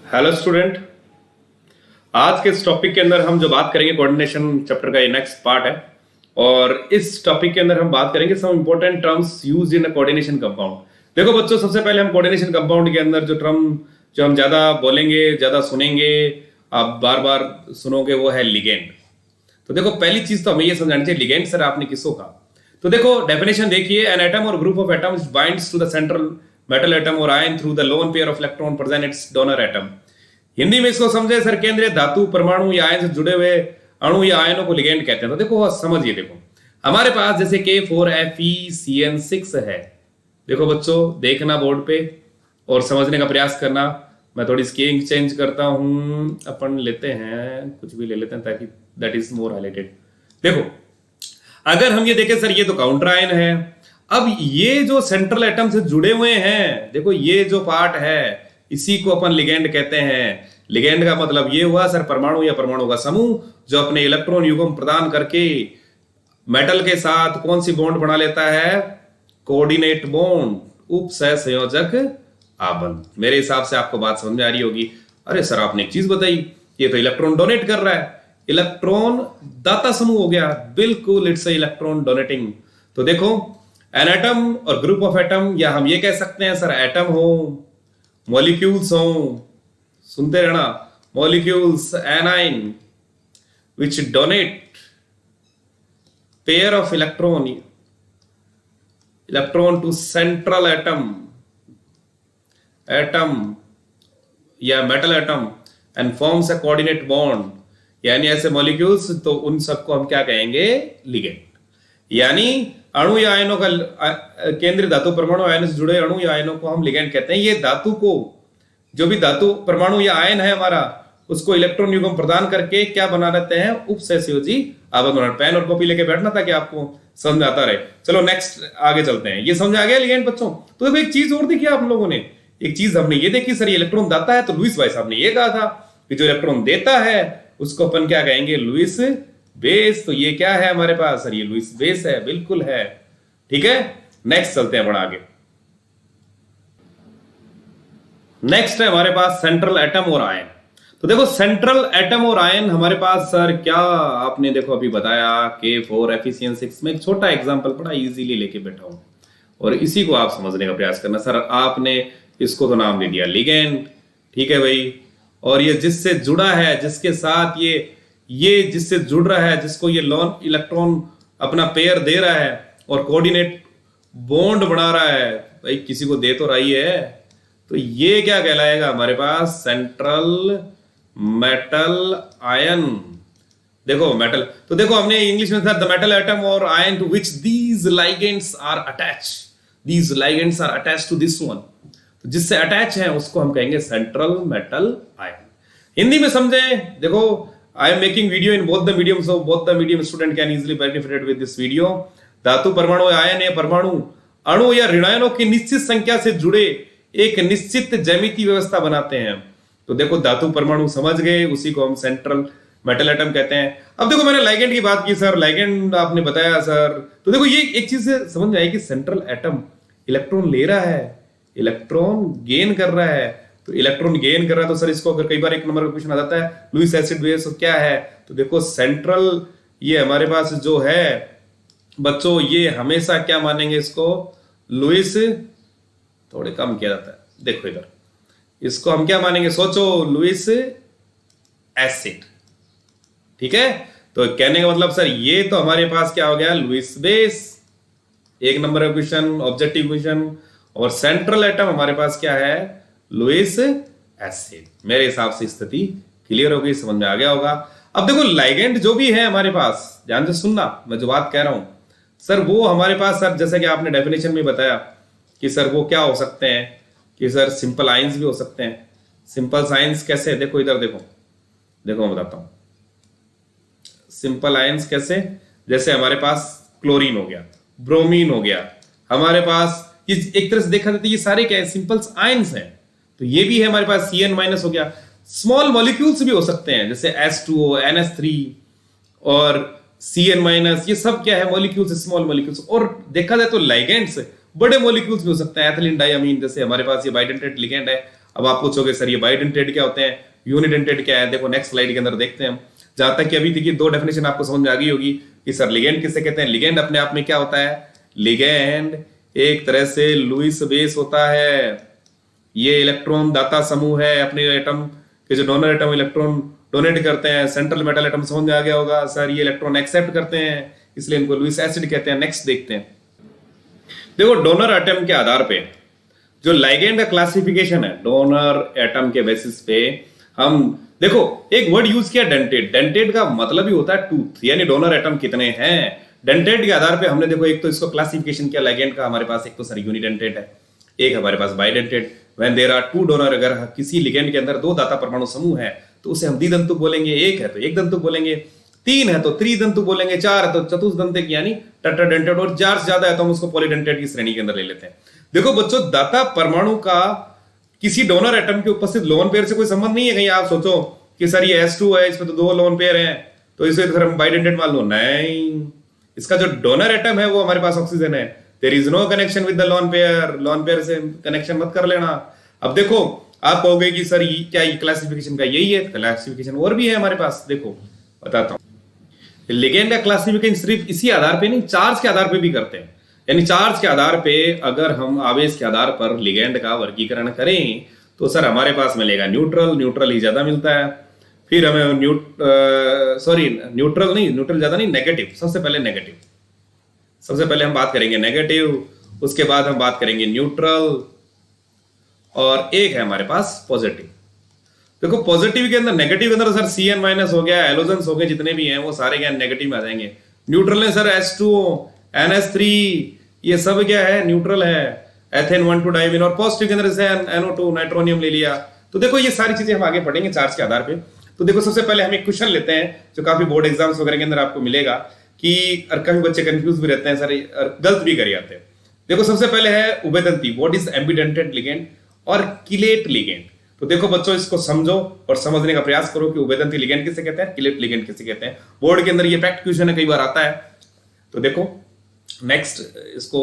Hello student. आज के इस टॉपिक के अंदर हम जो बात करेंगे कोऑर्डिनेशन चैप्टर का ये नेक्स्ट पार्ट है। और इस टॉपिक के अंदर हम बात करेंगे some important terms used in a coordination compound. देखो बच्चों, सबसे पहले हम कोऑर्डिनेशन कंपाउंड के अंदर जो टर्म जो हम ज्यादा बोलेंगे, ज्यादा सुनेंगे, आप बार बार सुनोगे, वो है लिगेंड। तो देखो, पहली चीज तो हमें ये समझानी चाहिए, लिगेंड सर आपने किसको कहा। तो देखो डेफिनेशन देखिए, एन एटम और group of atoms binds to the central metal atom और ion through the lone pair of electron present its donor atom. Hindi में इसको समझे सर, केंद्रीय धातु परमाणु या आयन से जुड़े हुए अणु या आयनों को लिगेंड कहते हैं। तो देखो समझिए, देखो हमारे पास जैसे K4FeCN6 है। देखो बच्चों, देखना बोर्ड पे और समझने का प्रयास करना। मैं थोड़ी स्केलिंग चेंज करता हूं, अपन लेते हैं कुछ भी ले लेते हैं ताकि दैट इज मोर हाईलाइटेड। देखो, अगर हम ये देखें सर, ये तो काउंटर आयन है। अब ये जो सेंट्रल एटम से जुड़े हुए हैं, देखो ये जो पार्ट है, इसी को अपन लिगेंड कहते हैं। लिगेंड का मतलब ये हुआ सर, परमाणु या परमाणु का समूह जो अपने इलेक्ट्रॉन युग्म प्रदान करके मेटल के साथ कौन सी बॉन्ड बना लेता है? कोऑर्डिनेट बॉन्ड, उपसहसंयोजक आबंध। मेरे हिसाब से आपको बात समझ में आ रही होगी। अरे सर, आपने एक चीज बताई, ये तो इलेक्ट्रॉन डोनेट कर रहा है, इलेक्ट्रॉन दाता समूह हो गया। बिल्कुल, इट्स इलेक्ट्रॉन डोनेटिंग। तो देखो, एन एटम और ग्रुप ऑफ एटम, या हम ये कह सकते हैं सर, एटम हो, मॉलिक्यूल्स हो, सुनते रहना, molecules, anion which donate pair of electron to central atom या metal atom and forms a coordinate bond. यानी ऐसे मॉलिक्यूल्स, तो उन सबको हम क्या कहेंगे? लिगेंड। यानी अणु या आयनों का, केंद्रीय धातु परमाणु आयन से जुड़े अणु या आयनों को हम लिगेंड कहते हैं। ये धातु को, जो भी धातु परमाणु या आयन है हमारा, उसको इलेक्ट्रॉन युग्म प्रदान करके क्या बना लेते हैं? उपसहसंयोजी आबंध। पेन और कॉपी लेके बैठना ताकि आपको समझ में आता रहे। चलो नेक्स्ट आगे चलते हैं। ये समझ आ गया लिगेंड बच्चों? तो देखो, एक चीज और देखी आप लोगों ने, एक चीज हमने ये देखी सर, ये इलेक्ट्रॉन दाता है, तो लुईस भाई साहब ने ये कहा था कि जो इलेक्ट्रॉन देता है उसको अपन क्या कहेंगे? Lewis base. तो ये क्या है हमारे पास सर? ये लुईस बेस है। बिल्कुल है, ठीक है। नेक्स्ट चलते हैं बड़ा आगे। नेक्स्ट है हमारे पास सेंट्रल एटम और आयन। तो देखो, सेंट्रल एटम और आयन हमारे पास सर क्या आपने देखो अभी बताया, K4FeCN6 में एक छोटा एग्जांपल बड़ा इजीली लेके बैठा हूं और इसी को आप समझने का प्रयास करना। सर आपने इसको तो नाम दे दिया लिगेंड, ठीक है भाई। और ये जिससे जुड़ा है, जिसके साथ ये जिससे जुड़ रहा है, जिसको ये लोन इलेक्ट्रॉन अपना पेयर दे रहा है और कोऑर्डिनेट बॉन्ड बना रहा है, भाई किसी को दे तो रही है, तो ये क्या कहलाएगा हमारे पास? Central metal ion. देखो मेटल, तो देखो हमने इंग्लिश में था द मेटल एटम और ion to which these ligands are attach, these ligands are attach to this one. तो जिससे अटैच है उसको हम कहेंगे सेंट्रल मेटल आयन। हिंदी में समझे, देखो I am making video in both the medium, so both the medium student can easily benefited with this video. धातु परमाणु आयन या परमाणु अणु या ऋणायनों की निश्चित संख्या से जुड़े एक निश्चित ज्यामितीय व्यवस्था बनाते हैं। तो देखो, धातु परमाणु समझ गए, उसी को हम सेंट्रल मेटल एटम कहते हैं। अब देखो, मैंने लाइगेंड की बात की सर, लाइगेंड आपने बताया सर। तो देखो, ये एक चीज से समझ में आई कि सेंट्रल एटम इलेक्ट्रॉन ले रहा है, इलेक्ट्रॉन गेन कर रहा है। तो इलेक्ट्रॉन गेन कर रहा है, तो सर इसको अगर कई बार एक नंबर का क्वेश्चन आ जाता है, लुईस एसिड बेस क्या है? तो देखो सेंट्रल, ये हमारे पास जो है बच्चों, ये हमेशा क्या मानेंगे इसको? लुईस, थोड़े कम किया जाता है, देखो इधर, इसको हम क्या मानेंगे? सोचो, लुईस एसिड, ठीक है। तो कहने का मतलब सर, ये तो हमारे पास क्या हो गया? लुईस बेस, एक नंबर का क्वेश्चन, ऑब्जेक्टिव क्वेश्चन। और सेंट्रल एटम हमारे पास क्या है? Lewis acid. मेरे हिसाब से स्थिति क्लियर हो गई, समझ में आ गया होगा। अब देखो, लाइगेंड जो भी है हमारे पास, ध्यान से सुनना मैं जो बात कह रहा हूं सर, वो हमारे पास सर, जैसे कि आपने डेफिनेशन में बताया कि सर वो क्या हो सकते हैं कि सर सिंपल आयंस भी हो सकते हैं। सिंपल साइंस कैसे? देखो इधर, देखो देखो मैं बताता हूं सिंपल आयंस कैसे। जैसे हमारे पास क्लोरीन हो गया, ब्रोमीन हो गया, हमारे पास ये एक तरह से देखा जाता है ये सारे क्या है? सिंपल आयंस हैं। तो ये भी है हमारे पास CN- हो गया। स्मॉल मॉलिक्यूल्स भी हो सकते हैं, जैसे H2O, NH3 और CN-, ये सब क्या है? Molecules, small molecules. और देखा जाए तो लाइगेंड्स बड़े मॉलिक्यूल्स भी हो सकते हैं, एथिलीन डाइअमीन, जैसे हमारे पास ये बाइडेंटेड लिगेंड है अब आप पूछोगे सर ये बाइडेंटेड क्या होते हैं, यूनिडेंटेड क्या है, देखो नेक्स्ट स्लाइड के अंदर देखते हैं हम। जहां तक कि अभी तक ये दो डेफिनेशन आपको समझ में आ गई होगी कि सर लिगेंड किसे कहते हैं। लिगेंड अपने आप में क्या होता है, लिगेंड एक तरह से लुईस बेस होता है, ये इलेक्ट्रॉन दाता समूह है, अपने एटम के जो डोनर एटम इलेक्ट्रॉन डोनेट करते हैं, सेंट्रल मेटल एटम समझ में आ गया होगा सर, ये इलेक्ट्रॉन एक्सेप्ट करते हैं, इसलिए इनको लुईस एसिड कहते हैं। नेक्स्ट देखते हैं, देखो डोनर एटम के आधार पे जो लाइगेंड का क्लासिफिकेशन है, डोनर एटम के बेसिस पे हम देखो एक वर्ड यूज किया डेंटेड। डेंटेड का मतलब ही होता है टूथ, यानी डोनर एटम कितने हैं। डेंटेड के आधार पे हमने देखो एक तो इसको क्लासिफिकेशन किया लाइगेंड का, हमारे पास एक तो सर यूनिडेंटेड है, एक हमारे पास bidentate. When there are two donor, अगर किसी लिगेंड के अंदर दो दाता परमाणु समूह है तो उसे हम द्विदंतुक बोलेंगे, एक है तो एक दंतुक बोलेंगे, तीन है तो त्रिदंतुक बोलेंगे, चार है तो चतुर्दंतिक यानी टेट्राडेंटेड, और चार से ज्यादा है तो हम उसको पॉलीडेंटेड की श्रेणी के अंदर ले लेते हैं। देखो बच्चों दाता परमाणु का किसी डोनर एटम के उपस्थित लोन पेयर से कोई संबंध नहीं है। कहीं आप सोचो कि सर ये S2 है, इसमें तो दो लोन पेयर हैं तो इसे फिर हम बाइडेंटेड मान लो, नहीं। इसका जो डोनर एटम है वो हमारे पास ऑक्सीजन है, there is no connection with the lone pair, lone pair से कनेक्शन मत कर लेना। अब देखो आप कहोगे कि सर क्या ये क्लासिफिकेशन का यही है, क्लासिफिकेशन और भी है हमारे पास, देखो बताता हूं। लिगेंड का क्लासिफिकेशन सिर्फ इसी आधार पे नहीं, चार्ज के आधार पे भी करते हैं। यानी चार्ज के आधार पे अगर हम आवेश के आधार पर लिगेंड का वर्गीकरण करें तो सर हमारे पास मिलेगा न्यूट्रल, न्यूट्रल ही ज्यादा मिलता है। फिर हमें न्यूट्रल ज्यादा नहीं, नेगेटिव। सबसे पहले नेगेटिव, सबसे पहले हम बात करेंगे नेगेटिव, उसके बाद हम बात करेंगे न्यूट्रल, और एक है हमारे पास पॉजिटिव। देखो पॉजिटिव के अंदर, नेगेटिव के अंदर सर Cn माइनस हो गया, एलोजेंस हो गए, जितने भी हैं वो सारे क्या नेगेटिव में आ जाएंगे। न्यूट्रल है सर H2O, NH3, ये सब क्या है न्यूट्रल है, एथेन 1,2 डाइमीन, और पॉजिटिव के अंदर जैसे NO2 नाइट्रोनियम ले लिया। तो देखो ये सारी चीजें हम आगे पढ़ेंगे चार्ज के आधार पे। तो देखो सबसे पहले हम एक क्वेश्चन लेते हैं जो काफी बोर्ड एग्जाम्स वगैरह के अंदर आपको मिलेगा कि, और काफी बच्चे कंफ्यूज भी रहते हैं सर, गलत भी कर जाते हैं। देखो सबसे पहले है उभयदंती, व्हाट इज एम्बिडेंटेड लिगेंड और किलेट लिगेंड। तो देखो बच्चों इसको समझो और समझने का प्रयास करो कि उभयदंती लिगेंड किसे कहते हैं, किलेट लिगेंड किसे कहते हैं। बोर्ड के अंदर ये फैक्ट क्वेश्चन है, कई बार आता है। तो देखो नेक्स्ट इसको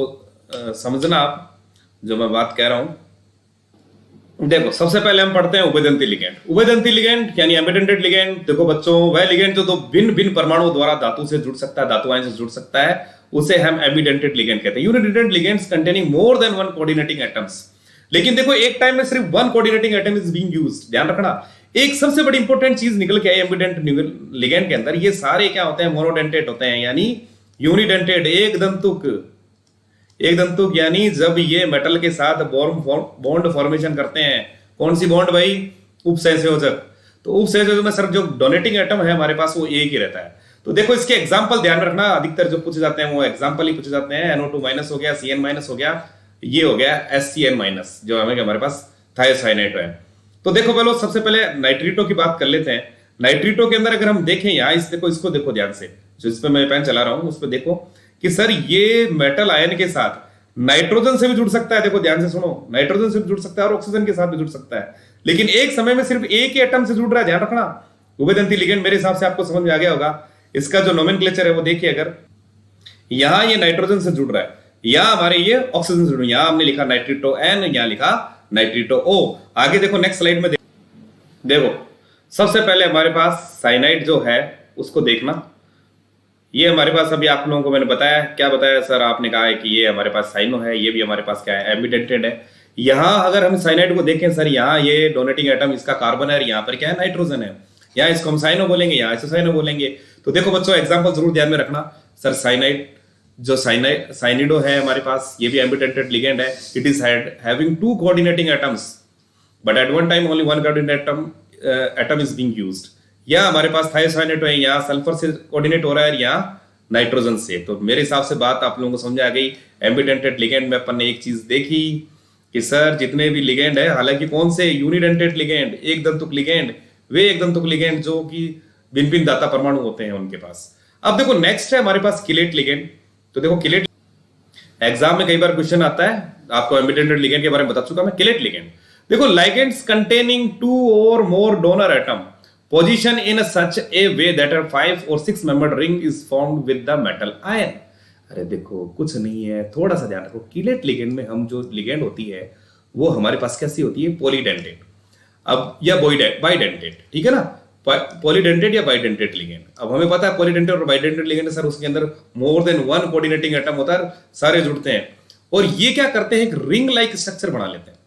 समझना आप जो मैं बात कह रहा हूं। देखो सबसे पहले हम पढ़ते हैं उभयदंती लिगेंड। उभयदंती लिगेंड यानी एम्बिडेंटेड लिगेंड, देखो बच्चों वह लिगेंड जो दो भिन्न भिन्न परमाणु द्वारा धातु से जुड़ सकता है, धातु आयन से जुड़ सकता है, उसे हम एम्बिडेंटेड लिगेंड कहते हैं। Unidentate ligands containing more than one coordinating atoms. लेकिन देखो एक टाइम में सिर्फ one coordinating atom is being used, ध्यान रखना। एक सबसे बड़ी इंपॉर्टेंट चीज निकल के आई एम्बिडेंट लिगेंड के अंदर, ये सारे क्या होते हैं, मोनोडेंटेट होते हैं, यानी यूनिडेंटेड, एक दंतुक। एक दंतुक यानी जब ये मेटल के साथ बॉन्ड फॉर्मेशन करते हैं, कौन सी बॉन्ड भाई, उपसहसंयोजक। तो उपसहसंयोजक में सर जो डोनेटिंग एटम है हमारे पास वो एक ही रहता है। तो देखो इसके एग्जांपल ध्यान रखना, अधिकतर जो पूछे जाते हैं वो एग्जांपल ही पूछे जाते हैं। NO2 माइनस हो गया, Cn माइनस हो गया, ये हो गया SCN माइनस जो हमारे पास थायोसाइनेट है। तो देखो पहले सबसे पहले नाइट्रिटो की बात कर लेते हैं। नाइट्रिटो के अंदर अगर हम देखें यहाँ इसको देखो ध्यान से, जो इस पे मैं पेन चला रहा हूं उस पे देखो कि सर ये मेटल आयन के साथ नाइट्रोजन से भी जुड़ सकता है। देखो ध्यान से सुनो, नाइट्रोजन से भी जुड़ सकता है और ऑक्सीजन के साथ भी जुड़ सकता है, लेकिन एक समय में सिर्फ एक ही एटम से जुड़ रहा है, ध्यान रखना। उभयदंती लिगेंड मेरे हिसाब से आपको समझ में आ गया होगा। इसका जो नोमेनक्लेचर है वो देखिए, अगर यहां ये नाइट्रोजन से जुड़ रहा है, यहां हमारे ये ऑक्सीजन से जुड़ रहा है, यहां हमने लिखा नाइट्रिटो N, यहां लिखा नाइट्रिटो O। आगे देखो नेक्स्ट स्लाइड में देखो सबसे पहले हमारे पास साइनाइड जो है उसको देखना। ये हमारे पास अभी आप लोगों को मैंने बताया, क्या बताया सर, आपने कहा है कि ये हमारे पास साइनो है, ये भी हमारे पास क्या है, एम्बिडेंटेड है। यहां अगर हम साइनाइड को देखें सर, यहाँ ये डोनेटिंग एटम इसका कार्बन है, यहाँ पर क्या है, नाइट्रोजन है। यहाँ इसको हम साइनो बोलेंगे, यहाँ इसको साइनो बोलेंगे। तो देखो बच्चों एग्जाम्पल जरूर ध्यान में रखना। सर साइनाइड जो साइनिडो है हमारे पास, ये भी एम्बिडेंटेड लिगेंड है। It is having two coordinating atoms but at one time only one coordinate atom is being used. या हमारे पास थायोसाइनेट है, यहाँ सल्फर से कोऑर्डिनेट हो रहा है, यहाँ नाइट्रोजन से। तो मेरे हिसाब से बात आप लोगों को समझ आ गई। एम्बिडेंटेड लिगेंड में अपन ने एक चीज देखी कि सर जितने भी लिगेंड है, हालांकि कौन से, यूनिडेंटेड लिगेंड, एक दंतुक लिगेंड, वे एक दंतुक लिगेंड जो कि भिन्न भिन्न दाता परमाणु होते हैं उनके पास। अब देखो नेक्स्ट है हमारे पास किलेट लिगेंड। तो देखो किलेट एग्जाम में कई बार क्वेश्चन आता है, आपको एम्बिडेंटेड लिगेंड के बारे में बता चुका मैं। किलेट लिगेंड देखो, ligands containing 2 or more donor atom position in such a way that a 5 or 6 membered ring is formed with the metal ion। अरे देखो कुछ नहीं है, थोड़ा सा ध्यान रखो। किलेट लिगेंड में हम जो लिगेंड होती है वो हमारे पास कैसी होती है, पॉलीडेंटेड। अब या बाइडेंटेट, ठीक है ना, पॉलीडेंटेट या बाइडेंटेट लिगेंड। अब हमें पता है पॉलीडेंटेट और बाइडेंटेट लिगेंड सर उसके अंदर more than one coordinating atom होता है, सारे जुड़ते हैं और ये क्या करते हैं, एक रिंग लाइक स्ट्रक्चर बना लेते हैं।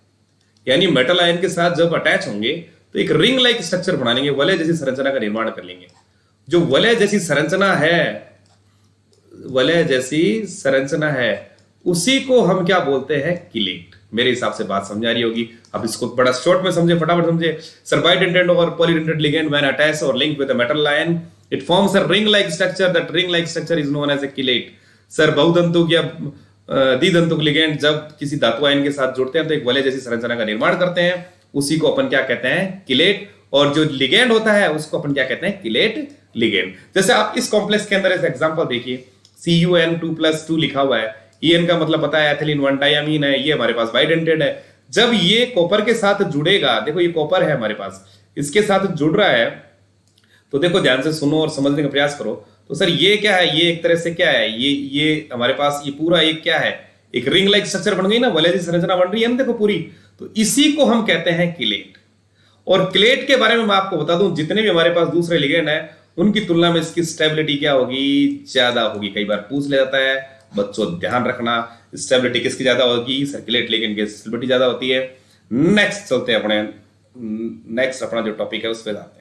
यानी मेटल आयन के साथ जब अटैच होंगे तो एक रिंग लाइक स्ट्रक्चर बना लेंगे, वलय जैसी संरचना का निर्माण कर लेंगे। जो वलय जैसी संरचना है, वलय जैसी संरचना है, उसी को हम क्या बोलते हैं, किलेट। मेरे हिसाब से बात समझ आ रही होगी। अब इसको बड़ा शॉर्ट में समझे, फटाफट समझे। सर बाइडेंटेट और पॉलीडेंटेट लिगेंड व्हेन अटैच्ड और linked with a metal ion it forms a ring like structure, that ring like structure is known as a chelate. Sir बहुदंतुक या द्विदंतुक लिगेंड जब किसी धातु आयन के साथ जुड़ते हैं तो एक वलय जैसी संरचना का निर्माण करते हैं, उसी को अपन क्या कहते हैं, किलेट। और जो लिगेंड होता है उसको अपन क्या कहते हैं, किलेट लिगेंड। जैसे आप इस कॉम्प्लेक्स के अंदर इस एग्जांपल देखिए, CuN2+2 लिखा हुआ है, En का मतलब पता है एथिलीन 1 डायमीन है, ये हमारे पास बाइडेंटेड है। जब ये कॉपर के साथ जुड़ेगा, देखो ये कॉपर है हमारे पास, इसके साथ जुड़ रहा है, तो देखो ध्यान से सुनो और समझने का प्रयास करो। तो सर ये क्या है, ये एक तरह से क्या है, ये हमारे पास ये पूरा एक क्या है, एक रिंग लाइक स्ट्रक्चर बन गई ना, वलय जैसी संरचना बन रही है ना, देखो पूरी। तो इसी को हम कहते हैं किलेट। और किलेट के बारे में मैं आपको बता दूं, जितने भी हमारे पास दूसरे लिगेंड है उनकी तुलना में इसकी स्टेबिलिटी क्या होगी, ज्यादा होगी। कई बार पूछ ले जाता है, बच्चों ध्यान रखना, स्टेबिलिटी किसकी ज्यादा होगी, सर्कुलेट लिगेंड की स्टेबिलिटी ज्यादा होती है। नेक्स्ट चलते हैं अपने, नेक्स्ट अपना जो टॉपिक है उस पर जाते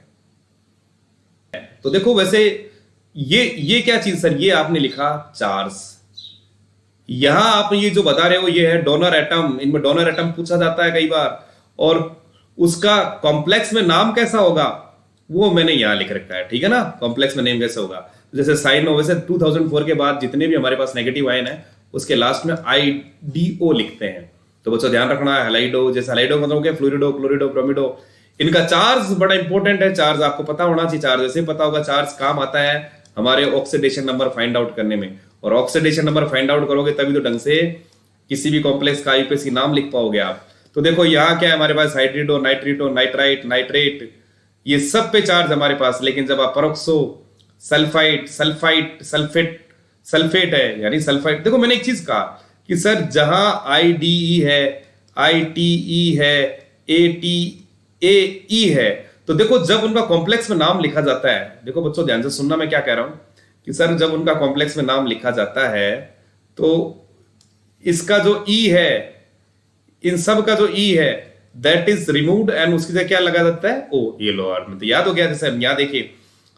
हैं। तो देखो वैसे ये क्या चीज सर, ये आपने लिखा चार्ज। यहां आप ये जो बता रहे हो ये है डोनर एटम, इनमें डोनर एटम पूछा जाता है कई बार, और उसका कॉम्प्लेक्स में नाम कैसा होगा वो मैंने यहां लिख रखा है, ठीक है ना। कॉम्प्लेक्स में नेम कैसे होगा, जैसे साइनो, वैसे 2004 के बाद जितने भी हमारे पास नेगेटिव आयन है उसके लास्ट में IDO लिखते हैं। तो बच्चों ध्यान रखना है, हैलाइडो, जैसे हैलाइडो मतलब क्या, फ्लोरिडो, क्लोरिडो, ब्रोमिडो, इनका चार्ज बड़ा इंपॉर्टेंट है। चार्ज आपको पता होना चाहिए, चार्ज वैसे पता होगा। चार्ज काम आता है हमारे ऑक्सीडेशन नंबर फाइंड आउट करने में, और ऑक्सीडेशन नंबर फाइंड आउट करोगे तभी तो ढंग से किसी भी कॉम्प्लेक्स का IUPAC नाम लिख पाओगे आप। तो देखो यहाँ क्या है हमारे पास, हाइड्रिडो, नाइट्रिटो, नाइट्राइट, नाइट्रेट, ये सब पे चार्ज हमारे पास। लेकिन जब आप peroxo, sulphite, sulphite, sulphate, sulphate है यानी सल्फाइट, देखो मैंने एक चीज कहा कि सर जहां IDE है, ITE है, ATAE है, तो देखो जब उनका कॉम्प्लेक्स में नाम लिखा जाता है, देखो बच्चों ध्यान से सुनना मैं क्या कह रहा हूं, कि सर जब उनका कॉम्प्लेक्स में नाम लिखा जाता है तो इसका जो E है, इन सब का जो E है दैट इज रिमूव्ड एंड उसकी जगह क्या लगा जाता है, O। ये लो यार, तो याद हो गया। जैसे यहाँ देखिए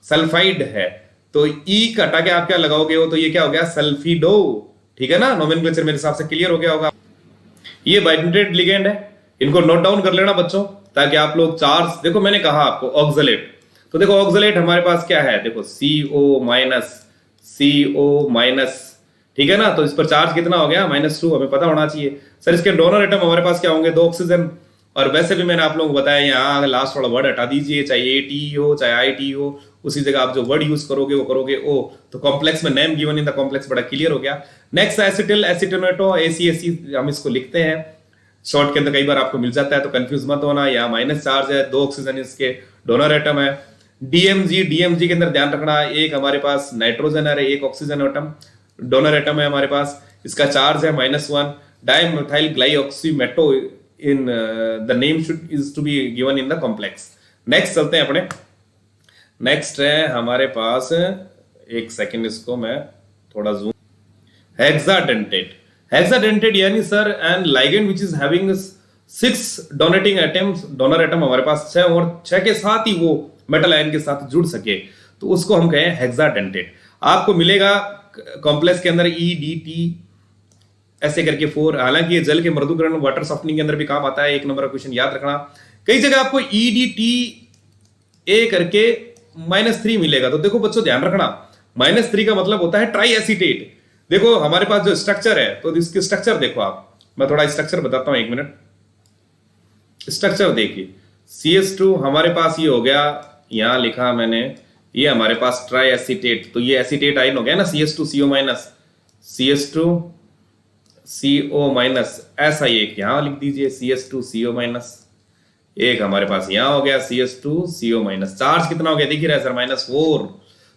सल्फाइड है तो E का हटा के आप क्या लगाओगे, हो तो ये क्या हो गया, सल्फिडो, ठीक है ना। नोमेनक्लेचर मेरे हिसाब से क्लियर हो गया होगा। ये बाइडेंटेट लिगेंड है, इनको नोट डाउन कर लेना बच्चों, ताकि आप लोग चार्ज, देखो मैंने कहा आपको ऑक्सलेट, तो देखो ऑक्सलेट हमारे पास क्या है, देखो CO-, ठीक है ना। तो इस पर चार्ज कितना हो गया, -2, हमें पता होना चाहिए। सर इसके डोनर एटम हमारे पास क्या होंगे, 2 ऑक्सीजन। और वैसे भी मैंने आप लोगों को बताया, यहाँ लास्ट वाला वर्ड हटा दीजिए, चाहे ATE हो चाहे ITE हो, उसी जगह आप जो वर्ड यूज करोगे वो करोगे O। तो कॉम्प्लेक्स में name given in the complex बड़ा क्लियर हो गया। नेक्स्ट एसिटिल एसिटेटो, ACAC हम इसको लिखते हैं शॉर्ट के अंदर, कई बार आपको मिल जाता है तो कंफ्यूज मत होना। यहाँ माइनस चार्ज है, 2 ऑक्सीजन इसके डोनर एटम है। DMG के अंदर ध्यान रखना, एक हमारे पास नाइट्रोजन है, एक ऑक्सीजन एटम डोनर एटम है हमारे पास, इसका चार्ज है -1। Dimethyl glyoximato in the name should is to be given in the complex. Next चलते हैं अपने, नेक्स्ट है हमारे पास, एक सेकंड इसको मैं थोड़ा जूम, हेक्साडेंटेट यानी sir and ligand which is having 6 donating atoms, donor atom हमारे पास 6 और 6 के साथ ही वो मेटल आयन के साथ जुड़ सके, तो उसको हम कहें हेक्साडेंटेट। आपको मिलेगा कॉम्प्लेक्स के अंदर EDT ऐसे करके 4, हालांकि ये जल के मृदुकरण, वाटर सॉफ्टनिंग के अंदर भी काम आता है। 1 नंबर का क्वेश्चन याद रखना। कई जगह आपको EDTA करके -3 मिलेगा। तो देखो बच्चों ध्यान रखना, -3 का मतलब होता है ट्राई एसीटेट। देखो हमारे पास जो स्ट्रक्चर है, तो इसके स्ट्रक्चर देखो आप, मैं थोड़ा स्ट्रक्चर बताता हूं, 1 मिनट। स्ट्रक्चर देखिए, CH2 हमारे पास ये हो गया, यहां लिखा मैंने, ये हमारे पास ट्राई एसीटेट, तो ये एसीटेट आयन हो गया ना, CH2CO-, ऐसा एक यहां लिख दीजिए, CH2CO-, एक हमारे पास यहां हो गया CH2CO-। चार्ज कितना हो गया, दिख रहा है सर, -4।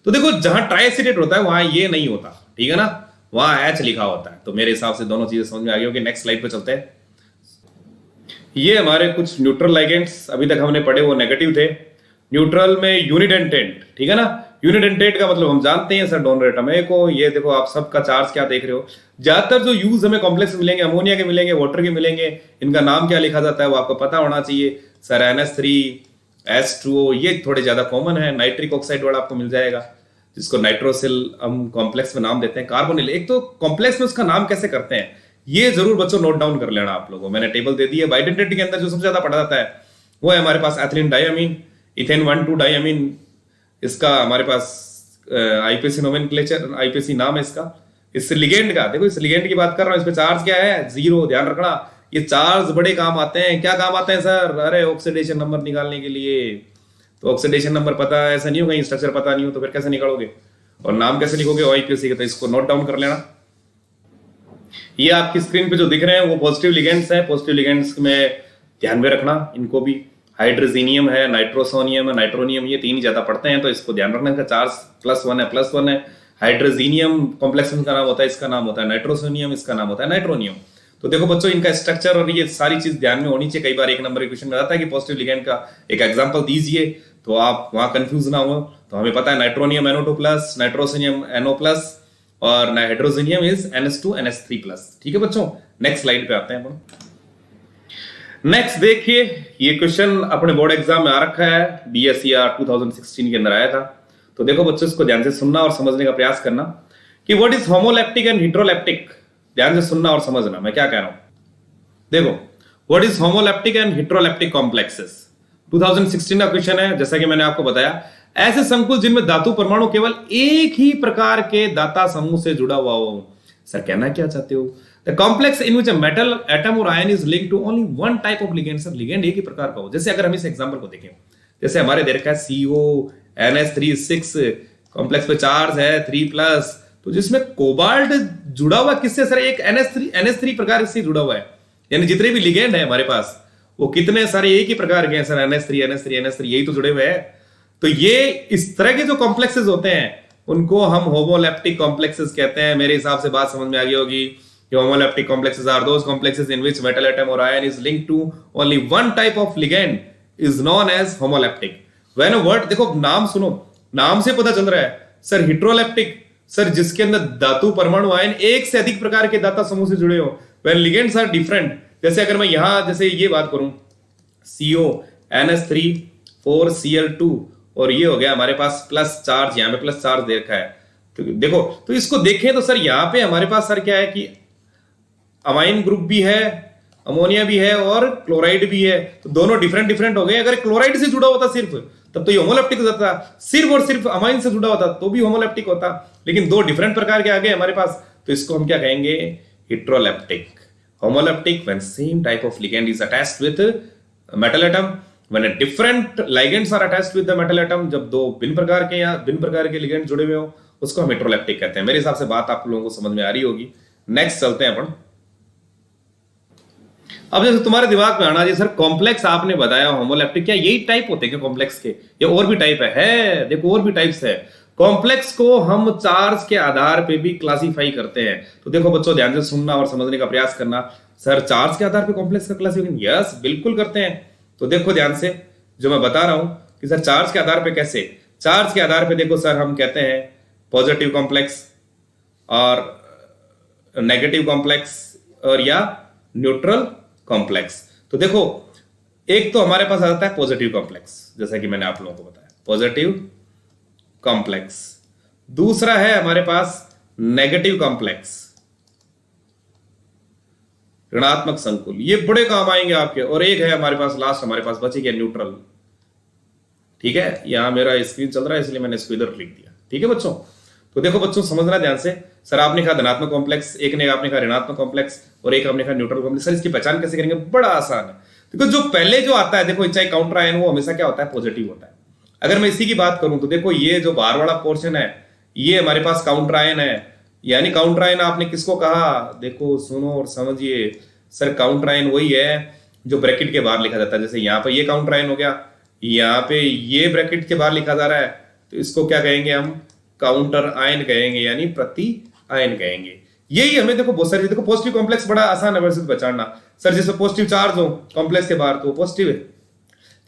तो देखो जहां ट्राई एसीटेट होता है वहां ये नहीं होता, ठीक है ना, वहां H लिखा होता है। तो मेरे हिसाब से दोनों चीजें समझ में आ गई होगी। नेक्स्ट स्लाइड पे चलते हैं। ये हमारे कुछ न्यूट्रल लाइगेंड्स अभी तक हमने पढ़े वो नेगेटिव थे। न्यूट्रल में यूनिडेंटेट, ठीक है ना। यूनिडेंटेट का मतलब हम जानते हैं सर, डोनर एटम है को। ये देखो आप सबका चार्ज क्या देख रहे हो। ज्यादातर जो यूज हमें कॉम्प्लेक्स मिलेंगे, अमोनिया के मिलेंगे, वाटर के मिलेंगे, इनका नाम क्या लिखा जाता है वो आपको पता होना चाहिए सर। NH3, H2O, ये थोड़े ज्यादा कॉमन है। नाइट्रिक ऑक्साइड वाला आपको मिल जाएगा, जिसको नाइट्रोसिल हम कॉम्प्लेक्स में नाम देते हैं। कार्बोनिल, एक तो कॉम्प्लेक्स में उसका नाम कैसे करते हैं ये जरूर बच्चों नोट डाउन कर लेना आप लोगों। मैंने टेबल दे दी है। आइडेंटिटी के अंदर जो सबसे ज्यादा पढ़ा जाता है वो है हमारे पास एथिलीन डाइअमीन, इथेन 1,2 डाइअमीन। इसका हमारे पास आईपीसी नोमेनक्लेचर, आईपीसी नाम है इसका। इस लिगेंड का देखो, इस लिगेंड की बात कर रहा हूं, इस पे चार्ज क्या है 0, ध्यान रखना। ये चार्ज बड़े काम आते हैं। क्या काम आते हैं सर? अरे ऑक्सीडेशन नंबर निकालने के लिए। तो ऑक्सीडेशन नंबर पता है, ऐसा नहीं हो कहीं स्ट्रक्चर पता नहीं हो तो फिर कैसे निकालोगे और नाम कैसे लिखोगे आईपीसी के? तो इसको नोट डाउन कर लेना। ये आपकी स्क्रीन पे जो दिख रहे हैं वो पॉजिटिव लिगेंड्स हैं। पॉजिटिव लिगेंड्स में ध्यान में रखना इनको भी। हाइड्रोजीनियम है, नाइट्रोसोनियम है, नाइट्रोनियम, ये तीन ही ज्यादा पढ़ते हैं तो इसको ध्यान रखना। इनका चार्ज +1 है। हाइड्रोजीनियम कॉम्प्लेक्स का नाम होता है, इसका नाम होता है नाइट्रोसोनियम, इसका नाम होता है नाइट्रोनियम। तो देखो बच्चों, इनका स्ट्रक्चर और ये सारी चीज ध्यान में होनी चाहिए। कई बार 1 नंबर के क्वेश्चन में आता है कि पॉजिटिव लिगेंड का एक एग्जांपल दीजिए, तो आप वहां कंफ्यूज ना हो। तो हमें पता है नाइट्रोनियम NO2+, नाइट्रोसोनियम NO+, और हाइड्रोजीनियम इज NH2 NH3+। ठीक है बच्चों, नेक्स्ट स्लाइड पे आते हैं अपन। नेक्स्ट देखिए, ये क्वेश्चन अपने बोर्ड एग्जाम में आ रखा है, DSER 2016 के अंदर आया था। तो देखो बच्चों, इसको ध्यान से सुनना और समझने का प्रयास करना कि व्हाट इज होमोलैप्टिक एंड हिट्रोलैप्टिक। ध्यान से सुनना और समझना मैं क्या कह रहा हूं। देखो, what is homoleptic and heteroleptic complexes, 2016 का क्वेश्चन है। जैसा कि मैंने आपको बताया, ऐसे संकुल जिनमें धातु परमाणु केवल एक ही प्रकार के दाता समूह से जुड़ा हुआ हो। सर कहना क्या चाहते हो? The complex in which a metal atom और ion is linked to only one type of ligand. Sir ligand एक ही प्रकार का हो। जैसे अगर हम इस एग्जांपल को देखें, जैसे हमारे दे रखा है CO NH3 कॉम्प्लेक्स पे चार्ज है 3+, तो जिसमें कोबाल्ट जुड़ा हुआ किससे? सर एक NH3 प्रकार से जुड़ा हुआ है। यानी जितने भी लिगेंड है हमारे पास वो कितने सारे एक ही प्रकार के हैं सर, NH3 यही तो जुड़े हुए हैं। तो ये इस तरह के जो कॉम्प्लेक्सेस होते हैं उनको हम होमोलैप्टिक कॉम्प्लेक्सेस कहते हैं। मेरे हिसाब से बात समझ में आ गई होगी। Homoleptic complexes are those complexes in which metal atom और ion is linked to only one type of ligand is known as homoleptic. When a word, देखो नाम सुनो, नाम से पता चल रहा है सर। हिट्रोलैप्टिक, सर जिसके अंदर धातु परमाणु आयन एक से अधिक प्रकार के दाता समूह से जुड़े हो। व्हेन लिगेंड्स आर डिफरेंट, जैसे अगर मैं यहां जैसे ये बात करूं, CO NH3 4Cl2 और ये हो गया हमारे पास प्लस चार्ज, यहां पे प्लस चार्ज दे रखा है। तो देखो, तो इसको देखें तो सर यहां पे हमारे पास सर क्या है कि अमाइन ग्रुप भी है, अमोनिया भी है और क्लोराइड भी है। तो दोनों डिफरेंट हो गए। अगर क्लोराइड से जुड़ा होता सिर्फ, तब तो ये होमोलैप्टिक हो जाता। सिर्फ और सिर्फ अमाइन से जुड़ा होता तो भी होमोलैप्टिक होता। लेकिन दो डिफरेंट प्रकार के आ गए हमारे पास, तो इसको हम क्या कहेंगे? Heteroleptic. Homoleptic when same type of ligand is attached with metal atom, when a different ligands are attached with the metal atom, जब दो भिन्न प्रकार के या भिन्न प्रकार के लिगेंड जुड़े हुए हो उसको हम हिट्रोलैप्टिक कहते हैं। मेरे हिसाब से बात आप लोगों को समझ में आ रही होगी। नेक्स्ट चलते हैं अपन। अब जैसे तुम्हारे दिमाग में आना चाहिए सर, कॉम्प्लेक्स आपने बताया होमोलैप्टिक, क्या यही टाइप होते हैं क्या कॉम्प्लेक्स के, या और भी टाइप है? देखो और भी टाइप्स है। कॉम्प्लेक्स को हम चार्ज के आधार पे भी क्लासिफाई करते हैं। तो देखो बच्चों, ध्यान से सुनना और समझने का प्रयास करना। सर चार्ज के आधार पे कॉम्प्लेक्स का क्लासिफिकेशन? यस बिल्कुल करते हैं। तो देखो ध्यान से, जो मैं बता रहा हूं कि सर चार्ज के आधार पे कैसे। चार्ज के आधार पे देखो सर, हम कहते हैं पॉजिटिव कॉम्प्लेक्स और नेगेटिव कॉम्प्लेक्स और या न्यूट्रल कॉम्प्लेक्स। तो देखो, एक तो हमारे पास आ जाता है पॉजिटिव कॉम्प्लेक्स, जैसा कि मैंने आप लोगों को बताया पॉजिटिव कॉम्प्लेक्स। दूसरा है हमारे पास नेगेटिव कॉम्प्लेक्स, ऋणात्मक संकुल। ये बड़े काम आएंगे आपके। और एक है हमारे पास लास्ट, हमारे पास बची गया न्यूट्रल। ठीक है, यहां मेरा स्क्रीन चल रहा है इसलिए मैंने इसको इधर लिख दिया। ठीक है बच्चों, तो देखो बच्चों समझना ध्यान से। सर आपने कहा धनात्मक कॉम्प्लेक्स, एक ने आपने कहा ऋणात्मक कॉम्प्लेक्स और एक आपने कहा न्यूट्रल कॉम्प्लेक्स। सर इसकी पहचान कैसे करेंगे? बड़ा आसान है। देखो जो पहले जो आता है, देखो चाहे काउंटर आयन, वो हमेशा क्या होता है? पॉजिटिव होता है। अगर मैं इसी की बात करूं तो देखो, ये जो बाहर वाला पोर्शन है ये हमारे पास काउंटर आयन है। यानी काउंटर आयन आपने किसको कहा? देखो सुनो और समझिए सर, काउंटर आयन वही है जो ब्रैकेट के बाहर लिखा जाता है। जैसे यहाँ पे ये काउंटर आयन हो गया, यहाँ पे ये ब्रैकेट के बाहर लिखा जा रहा है, तो इसको क्या कहेंगे हम? काउंटर आयन कहेंगे, यानी प्रति आयन कहेंगे। यही हमें देखो बहुत सारी, देखो पॉजिटिव कॉम्प्लेक्स बड़ा आसान है वैसे तो पहचानना। सर जिसमें पॉजिटिव चार्ज हो कॉम्प्लेक्स के बाहर तो वो पॉजिटिव है,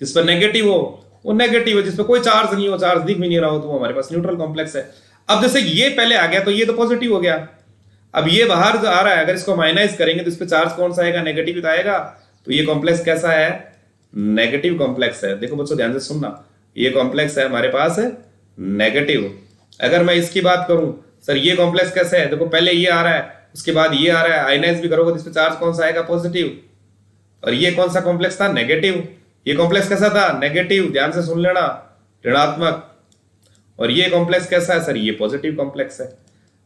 जिस पर नेगेटिव हो वो नेगेटिव है, जिस पर कोई चार्ज नहीं हो, चार्ज दिख भी नहीं रहा हो, तो वो हमारे पास न्यूट्रल कॉम्प्लेक्स है। अब जैसे ये पहले आ गया तो ये तो पॉजिटिव हो गया, अब ये बाहर जो आ रहा है अगर इसको माइनस करेंगे तो इस पर चार्ज कौन सा आएगा, नेगेटिव तो आएगा। तो ये कॉम्प्लेक्स कैसा है, नेगेटिव कॉम्प्लेक्स है। देखो बच्चों ध्यान से सुनना, ये कॉम्प्लेक्स है हमारे पास नेगेटिव। अगर मैं इसकी बात करूं, सर ये कॉम्प्लेक्स कैसे है, देखो पहले ये आ रहा है उसके बाद ये आ रहा है, आयनाइज भी करोगे तो इस पे चार्ज कौन सा आएगा, पॉजिटिव। और ये कौन सा कॉम्प्लेक्स था, नेगेटिव। ये कॉम्प्लेक्स कैसा था, नेगेटिव, ध्यान से सुन लेना, ऋणात्मक। और ये कॉम्प्लेक्स कैसा है, सर ये पॉजिटिव कॉम्प्लेक्स है।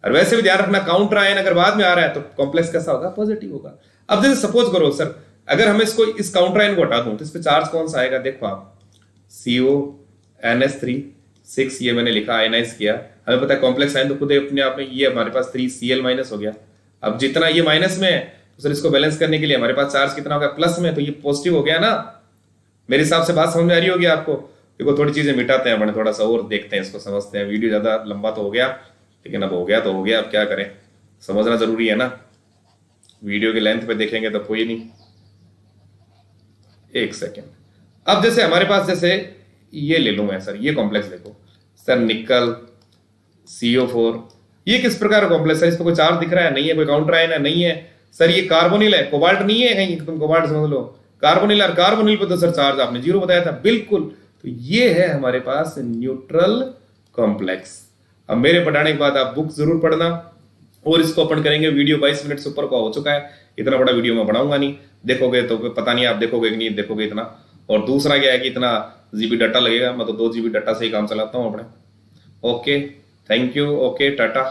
और वैसे भी ध्यान रखना काउंटर आयन अगर बाद में आ रहा है तो कॉम्प्लेक्स कैसा होगा, पॉजिटिव होगा। अब जैसे सपोज करो सर अगर हम इसको इस काउंटर आयन को हटा दूं तो इस पे चार्ज कौन सा आएगा, देखो आप CONH3 6 ये मैंने लिखा, आयनाइज किया। हमें पता है कॉम्प्लेक्स आयन तो खुद अपने आप में ये हमारे पास 3Cl- हो गया। अब जितना ये माइनस में है तो सर इसको बैलेंस करने के लिए हमारे पास चार्ज कितना हो गया, प्लस में, तो ये पॉजिटिव हो गया ना। मेरे हिसाब से बात समझ में आ रही होगी आपको। देखो थोड़ी चीजें मिटाते हैं अपने, थोड़ा सा और देखते हैं इसको, समझते हैं। वीडियो ज्यादा लंबा तो हो गया, लेकिन अब हो गया तो हो गया, अब क्या करें, समझना जरूरी है ना। वीडियो के लेंथ पे देखेंगे तो कोई नहीं। एक सेकेंड, अब जैसे हमारे पास जैसे ये ले लूं मैं, सर ये कॉम्प्लेक्स देखो, सर निकल CO4, ये किस प्रकार का कॉम्प्लेक्स है, इस पर कोई चार्ज दिख रहा है, नहीं है, कोई काउंटर आयन है, नहीं है। सर ये कार्बोनिल है, कोबाल्ट नहीं है कहीं, तुम कोबाल्ट समझ लो, कार्बोनिल। और कार्बोनिल पे तो सर चार्ज आपने 0 बताया था, बिल्कुल। तो ये है हमारे पास न्यूट्रल कॉम्प्लेक्स। अब मेरे पढ़ाने के बाद आप बुक जरूर पढ़ना, और इसको अपन करेंगे वीडियो 22 मिनट से ऊपर का हो चुका है, इतना बड़ा वीडियो मैं बनाऊंगा नहीं, देखोगे तो पता नहीं आप देखोगे कि नहीं देखोगे इतना। और दूसरा क्या है कि इतना GB डाटा लगेगा, मैं तो 2 GB डाटा से ही काम चलाता हूँ अपने। Okay, thank you, okay, Tata.